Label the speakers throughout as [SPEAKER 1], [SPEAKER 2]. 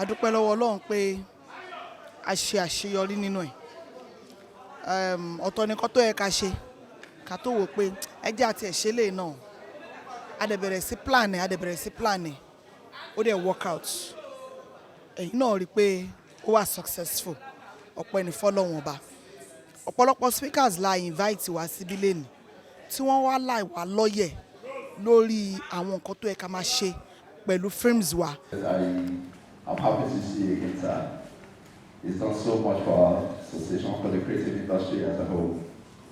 [SPEAKER 1] A dúpẹ́ lọ́wọ́ Ọlọ́run pé a ṣe àṣeyọrí nínú ẹ̀. Ọ̀tọ̀ nìkan tó yẹ ká ṣe ká tó wò pé ẹjẹ́ àti ẹ̀ṣẹ́ lè náà a dẹ̀ bẹ̀rẹ̀ sí plan ẹ̀ ó dẹ̀ work out. Ẹ̀yin náà rí i pé ó wà successful. Ọpẹ́ ní fọ́lọ́run ọba. Ọ̀pọ̀lọpọ̀ speakers la invite wá síbí lẹ́nu tí wọ́n wá láì wá lọ́yẹ̀ lórí àwọn nǹkan tó yẹ ká máa ṣe pẹ̀lú films wa.
[SPEAKER 2] I'm happy to see you again, sir. It's done so much for our association, for the creative industry as a whole.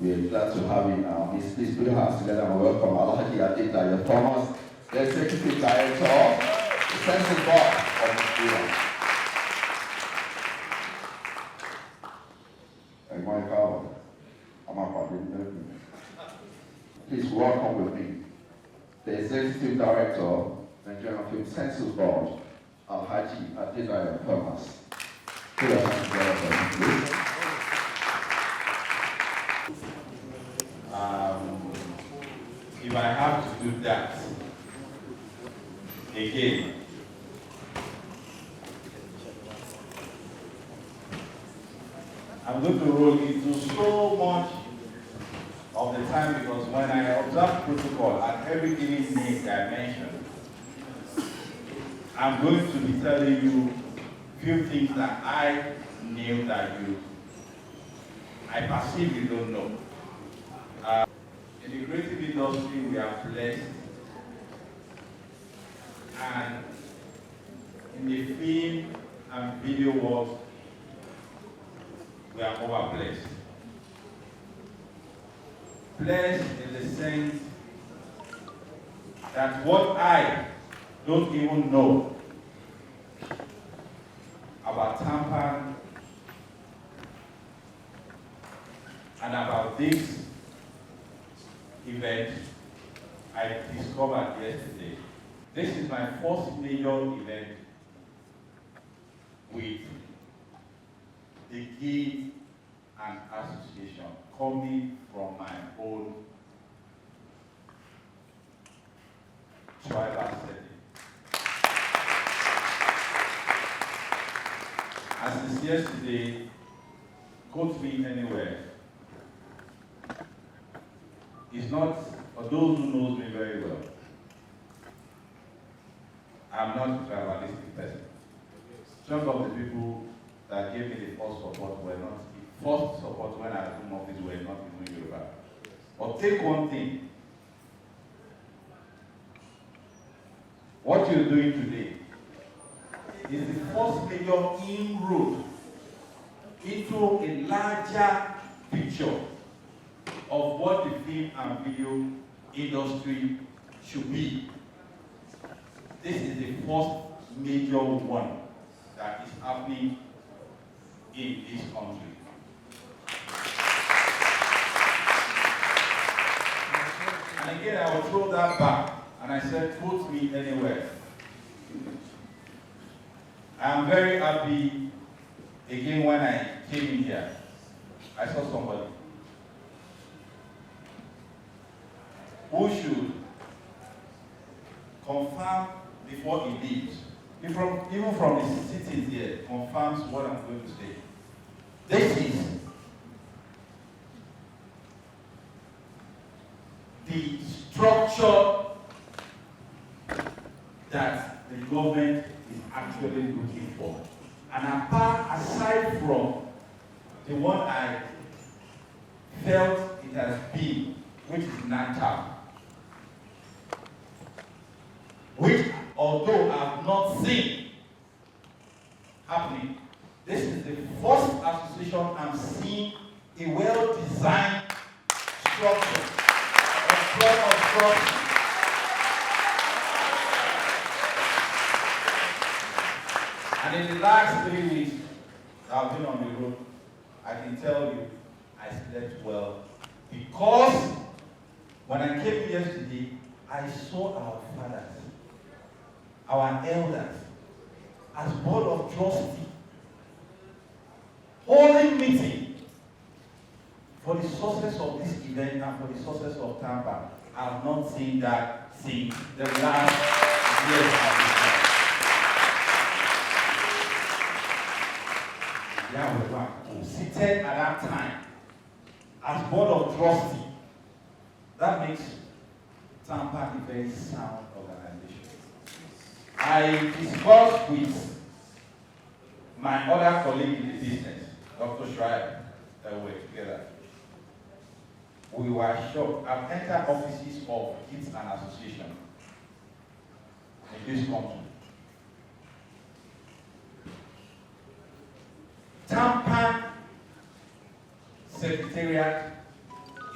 [SPEAKER 2] We are glad to have you now. Please put your hands together and welcome Alhaji Adedayo Thomas, the Executive Director, the Central Board of Nigeria. And Michael, please welcome with me the Executive Director, Nigerian Film Census Board, Alhaji Adedayo Thomas.
[SPEAKER 3] If I have to do that again, I'm going to roll into so much of the time because when I observe protocol at every given name dimension, I'm going to be telling you few things that I knew that I perceive you don't know. In the creative industry, we are blessed, and in the film and video world, we are over blessed. Blessed in the sense that what I don't even know about TAMPAN and about this event I discovered yesterday. This is my first major event with the Guild and Association coming from my own tribal setting. As is yesterday, quote me anywhere. It's not, for those who knows me very well, I'm not a tribalistic person. Some of the people that gave me the first support were not, the first support when I assumed office were not even Yoruba. But take one thing. What you're doing today is the first major inroad into a larger picture of what the film and video industry should be. This is the first major one that is happening in this country. And again, I will throw that back, and I said, put me anywhere. I am very happy, again, when I came in here, I saw somebody who should confirm before he leaves. Even from the cities here, confirms what I'm going to say. This is the structure that the government is actually looking for. And aside from the one I felt it has been, which is Menta, which, although I have not seen happening, this is the first association I'm seeing a well-designed structure, a plan of structure And in the last 3 weeks I've been on the road, I can tell you, I slept well. Because when I came yesterday, I saw our fathers, our elders, as board of trustee, holding meeting for the success of this event and for the success of TAMPAN. I have not seen that since the last years of the year. Yeah, we were seated at that time as board of trustee. That makes TAMPAN a very sound organization. I discussed with my other colleague in the business, Dr. Schreiber, that we were together. We were shocked. I've entered offices of kids and association in this country. TAMPAN Secretariat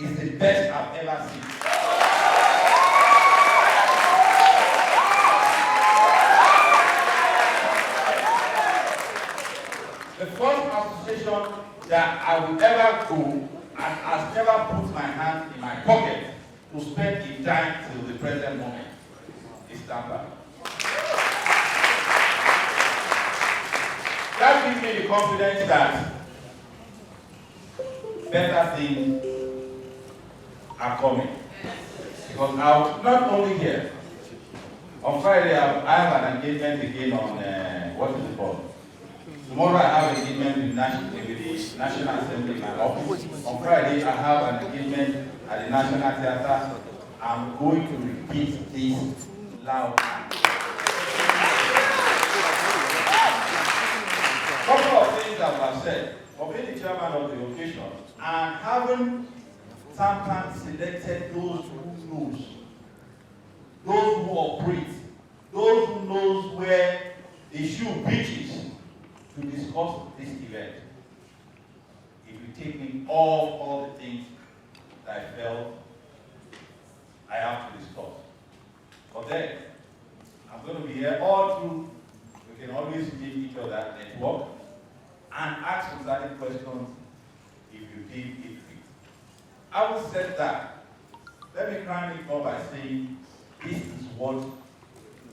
[SPEAKER 3] is the best I've ever seen. The first association that I will ever go and has never put my hand in my pocket to spend a dime till the present moment is TAMPAN. That gives me the confidence that better things are coming. Because I'll not only here, on Friday I have an engagement again on, what is it called? Tomorrow I have an engagement with the National Assembly in my office. On Friday I have an engagement at the National Theatre. I'm going to repeat this loud. A couple of things that were said, for being the chairman of the occasion, and having TAMPAN selected those who knows, those who operate, those who knows where the shoe pinches to discuss this event. If you take me all the things that I felt I have to discuss. But then, I'm going to be here all through. We can always give each other network and ask some certain questions if you deem it fit. Having said that, let me crown it up by saying this is what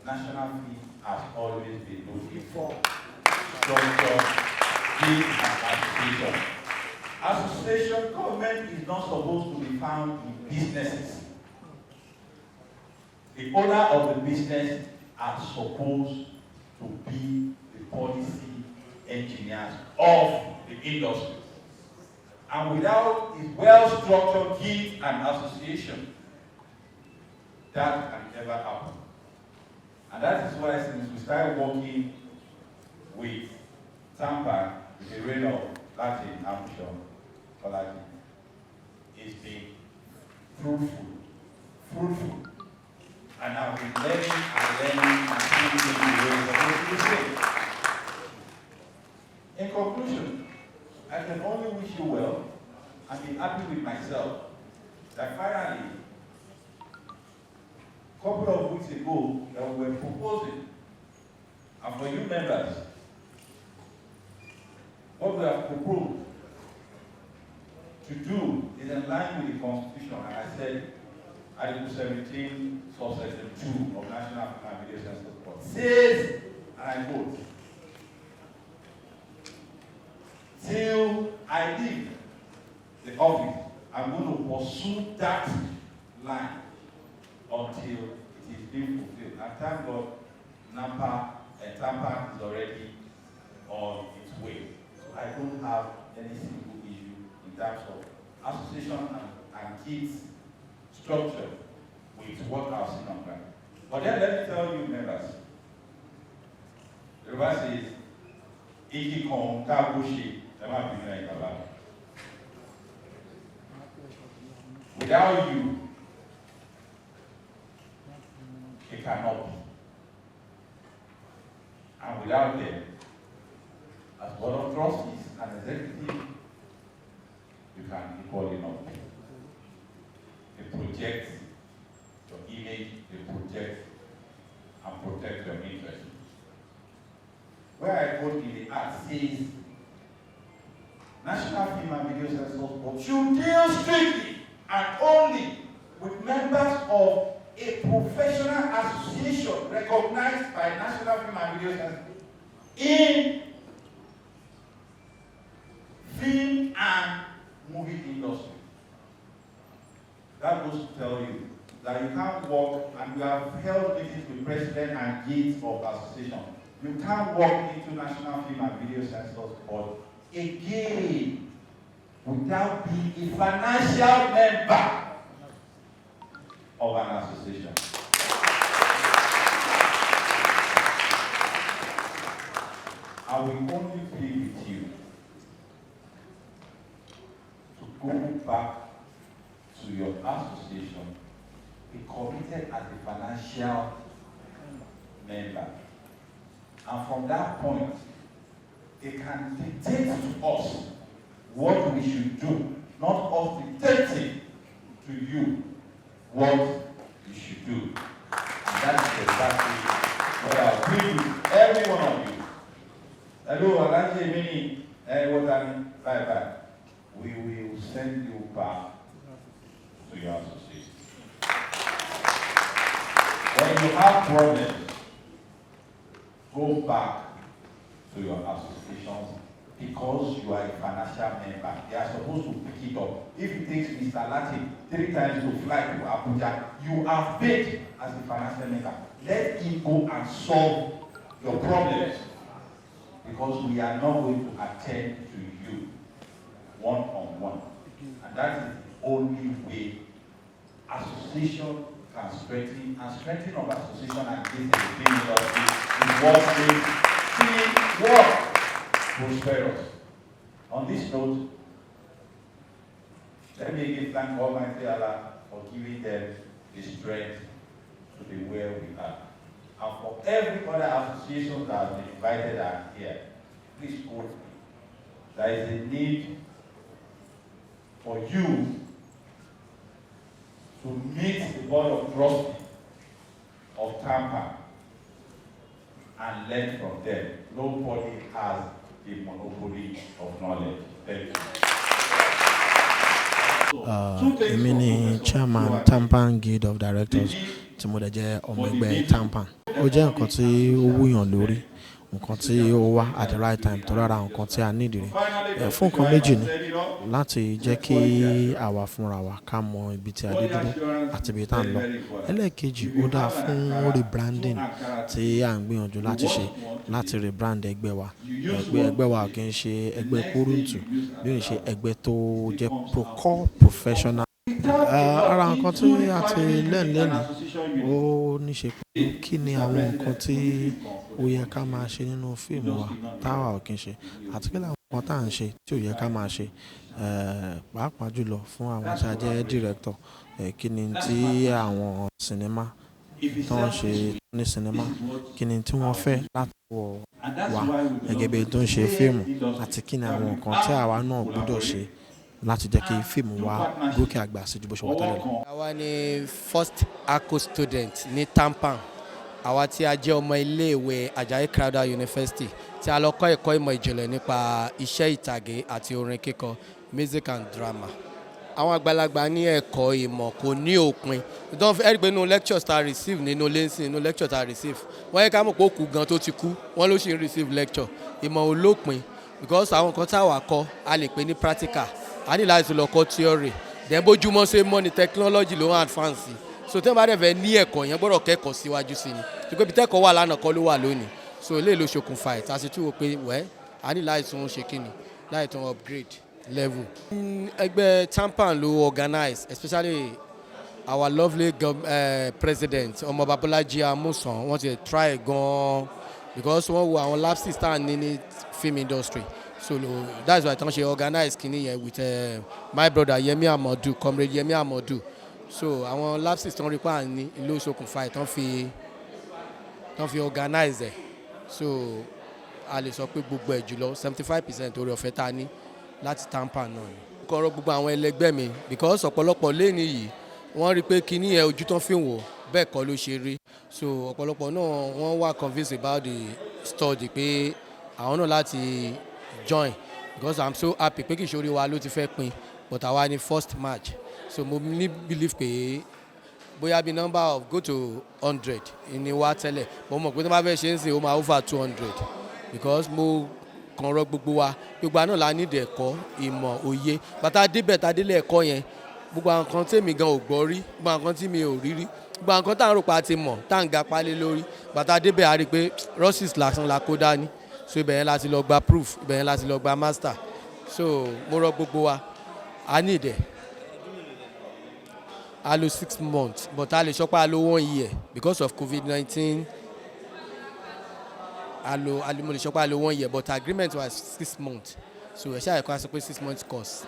[SPEAKER 3] National Film has always been looking for. Structure, build and association. Association government is not supposed to be found in businesses. The owner of the business are supposed to be the policy engineers of the industry. And without a well-structured guild and association, that can never happen. And that is why since we started working with TAMPAN, with the reign of Latin Ambition, it's been fruitful. And I've been learning and thinking the way it's supposed to be said. In conclusion, I can only wish you well and be happy with myself that finally, a couple of weeks ago, that we were proposing, and for you members, what we have proposed to do is in line with the Constitution, and I said, Article 17, subsection 2 of National Film and Video Census Report says, and I quote, till I leave the office, I'm going to pursue that line until it is being fulfilled. And thank God, TAMPAN is already on its way. So I don't have any single issue in terms of association and kids structure with what I've seen on ground. But then let me tell you, members, the Yoruba says, "Iki kon kabushi." Without you, it cannot be. And without them, as board of trustees and executive, you can equally not be. They project your image, they project and protect your interests. Where I typhoid in the art says National Film and Video Censors Board should deal strictly and only with members of a professional association recognized by National Film and Video Censors in film and movie industry. That goes to tell you that you can't walk, and we have held meetings with president and gates of the association. You can't walk into National Film and Video Censors Board again without being a financial member of an association. I will only plead with you to go back to your association, be committed as a financial member. And from that point, they can dictate to us what we should do, not us dictating to you what you should do. And that is exactly what I agree with every one of you. Hello, Alaji Mini, bye-bye. We will send you back to your association. When you have problems, go back to your associations because you are a financial member. They are supposed to pick it up. If it takes Mr. Latin 3 times to fly to Abuja, you are paid as a financial member. Let him go and solve your problems because we are not going to attend to you one-on-one. And that is the only way association can strengthen, and strengthening of association and this in the film industry is what makes film work prosperous. On this note, let me again thank Almighty Allah for giving them the strength to be where we are. And for every other association that has been invited and here, please quote me. There is a need for you to meet the board of trustees of TAMPAN and learn from them. Nobody has a monopoly of knowledge. Thank you.
[SPEAKER 4] Èmi ni chairman TAMPAN Guild of Directors tí mo dẹ̀ jẹ́ ọmọ ẹgbẹ́ TAMPAN. Ó jẹ́ nǹkan tí ó wúyàn lórí, nǹkan tí ó wá at the right time tó rárá nǹkan tí a need rẹ̀. Fún nǹkan méjì ni láti jẹ́ kí àwa fúnra wa ká mọ ibi tí a dé dúró àti ibi tá à ń lọ. Ẹlẹ́ẹ̀kejì ó dáa fún rebranding tí à ń gbìyànjú láti ṣe láti rebrand ẹgbẹ́ wa. Ẹgbẹ́ wa kì í ṣe ẹgbẹ́ kúrúntù bí ó ṣe ẹgbẹ́ tó jẹ́ core professional. Ara nǹkan tí a ti lẹ́nu ó ní ṣe pé kí ni àwọn nǹkan tí ó yẹ ká máa ṣe nínú fíìmù wa táwa ò kí ń ṣe àti kí làwọn nǹkan tá à ń ṣe tí ò yẹ ká máa ṣe pàápàá jùlọ fún àwọn tí a jẹ́ director. Kí ni tí àwọn sinimá tó ń ṣe ní sinimá kí ni tí wọ́n fẹ́ láti wọ̀ wá gẹ́gẹ́ bí tó ń ṣe fíìmù àti kí ni àwọn nǹkan tí àwa náà gbọ́dọ̀ ṣe láti jẹ́ kí fíìmù wa gòkè àgbà sí ju bó ṣe wà tẹ́lẹ̀ lọ.
[SPEAKER 5] Àwa ni first ACO student ní TAMPAN. Àwa tí a jẹ́ ọmọ iléèwé Ajayi Crowther University tí a lọ kọ́ ẹ̀kọ́ ìmọ̀ ìjìnlẹ̀ nípa iṣẹ́ ìtàgé àti orin kíkọ, music and drama. Àwọn àgbàlagbà ní ẹ̀kọ́ ìmọ̀ kò ní òpin. Ìdánwò ẹ̀rí pé nínú lectures ta receive nínú lẹ́sìn nínú lecture ta receive. Wọ́n yẹ ká mọ̀ pé ó kú gan tó ti kú, wọ́n ló ṣì ń receive lecture. Ìmọ̀ ò lópin because àwọn nǹkan táwa kọ́ a lè pè ní practical. A ní láti lọ kọ́ theory. Then bójúmọ́ ṣe mọ́ ni technology ló ń advance. So tí wọ́n bá dẹ̀ fẹ́ ní ẹ̀kọ́ yẹn gbọ́dọ̀ kẹ́kọ̀ọ́ síwájú sí ni. Nígbà bí tẹ́kọ̀ọ́ wà lánàá kọ́ ló wà lónìí. So eléyìí ló ṣokùnfà ẹ̀ tá a sì tún wò pé wẹ́ a ní láti tún ṣe kíni láti tún upgrade level. Ẹgbẹ́ TAMPAN ló organize especially our lovely president Ọmọọba Bọ́lájí Amusan wọ́n ti try gan-an because wọ́n wo àwọn lapses tá à ní film industry. So that's why I organize kini here with my brother Yemi Amadu, comrade Yemi Amadu. So àwọn lapses ton repa ni ìlú ṣokùnfà ton fi organize ẹ. So a lè sọ pé gbogbo ẹ̀ jùlọ 75% orí ọ̀fẹ́ tá ní láti TAMPAN náà ni. Ko ro gbogbo àwọn ẹlẹgbẹ́ mi because ọ̀pọ̀lọpọ̀ leni yìí wọ́n rí pé kini yẹn ojú ton fi wò bẹ́ẹ̀ kọ́ ló ṣe rí. So ọ̀pọ̀lọpọ̀ náà wọ́n wà convinced about the study pé àwọn náà láti join because I'm so happy pé kì í ṣe orí wa ló ti fẹ́ pin but àwa ni first match so mo ní believe pé bóyá bí number of go to 100 ni wá tẹ́lẹ̀ mo mọ̀ pé tó bá fẹ́ ṣe ń sìn ó máa over 200 because mo kàn rọ gbogbo wa gbogbo àná la ní ẹ̀kọ́ ìmọ̀ òye bàtà débẹ̀ tá délé ẹ̀kọ́ yẹn gbogbo àwọn kan tèmi gan ò gbọ́ rí gbogbo àwọn kan tí mi ò rí rí gbogbo àwọn kan tá à ń rò pa ti mọ̀ tá à ń ga pálí lórí bàtà débẹ̀ a rí i pé rọ́ọ̀sìs lásán la kó dání so ibẹ̀ yẹn láti lọ gba proof ibẹ̀ yẹn láti lọ gba master so mo rọ gbogbo wa a ní ìdẹ̀ a lo 6 months but a lè sọ pé a lo 1 year because of COVID-19 mo lè sọ pé a lo 1 year but agreement was 6 months so ẹ ṣáà ẹ̀kọ́ a sọ pé 6 months course.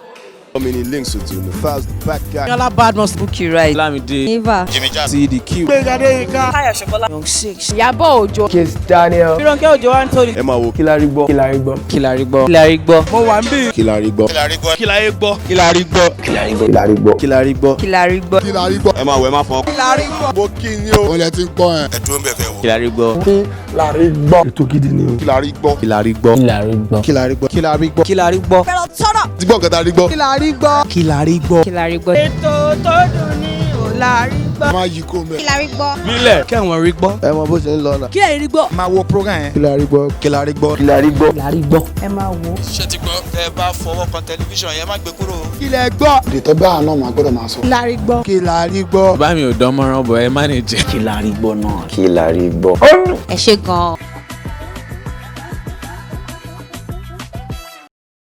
[SPEAKER 6] How many links with you? The files, the back guy.
[SPEAKER 7] Yala Badmus, Bookie Right,
[SPEAKER 6] Lamide,
[SPEAKER 7] Eva,
[SPEAKER 6] Jimmy Jazz, CDQ,
[SPEAKER 7] Kaya Shokola, Young Six, Yabo Ojo,
[SPEAKER 8] Kiss Daniel,
[SPEAKER 7] Ronke Ojo Anthony,
[SPEAKER 6] Emma Wo,
[SPEAKER 8] Kilarigbo,
[SPEAKER 7] Mo Wambi,
[SPEAKER 6] Kilarigbo, Emma Wo, Emma Fon, Bo Kinyo,
[SPEAKER 9] Olè ti ń pọ̀ ẹ̀.
[SPEAKER 6] Ẹ̀dùn bẹ̀ fẹ́ wo.
[SPEAKER 8] Kilarigbo, ètò gidi ni o.
[SPEAKER 6] Kilarigbo.
[SPEAKER 7] Pero tọ́rọ̀,
[SPEAKER 6] Ti gbọ́ nǹkan tá a rí gbọ́.
[SPEAKER 7] Kilarigbo, ètò tó dùn ní Kilarigbo,
[SPEAKER 9] Má yí kó mẹ́.
[SPEAKER 7] Kilarigbo,
[SPEAKER 8] Nílẹ̀ kẹ́wọ̀n rí gbọ́.
[SPEAKER 6] Ẹ mọ bó ṣe ń lọ náà.
[SPEAKER 7] Kilarigbo,
[SPEAKER 9] Máa wo program yẹn.
[SPEAKER 6] Kilarigbo.
[SPEAKER 7] ẹ máa wo.
[SPEAKER 10] ṣé ti gbọ́ ẹ bá fọwọ́ kan tẹlifíṣàn yẹn má gbé kúrò.
[SPEAKER 9] Kílẹ̀ gbọ́.
[SPEAKER 11] èdè tó bá àná máa gbọ́dọ̀ máa sọ.
[SPEAKER 7] Kilarigbo,
[SPEAKER 9] Kilarigbo.
[SPEAKER 12] bá mi ò dán mọ́rán bọ̀ ẹ má ní jẹ́.
[SPEAKER 8] Kilarigbo náà. Kilarigbo.
[SPEAKER 7] ẹ ṣé gan-an.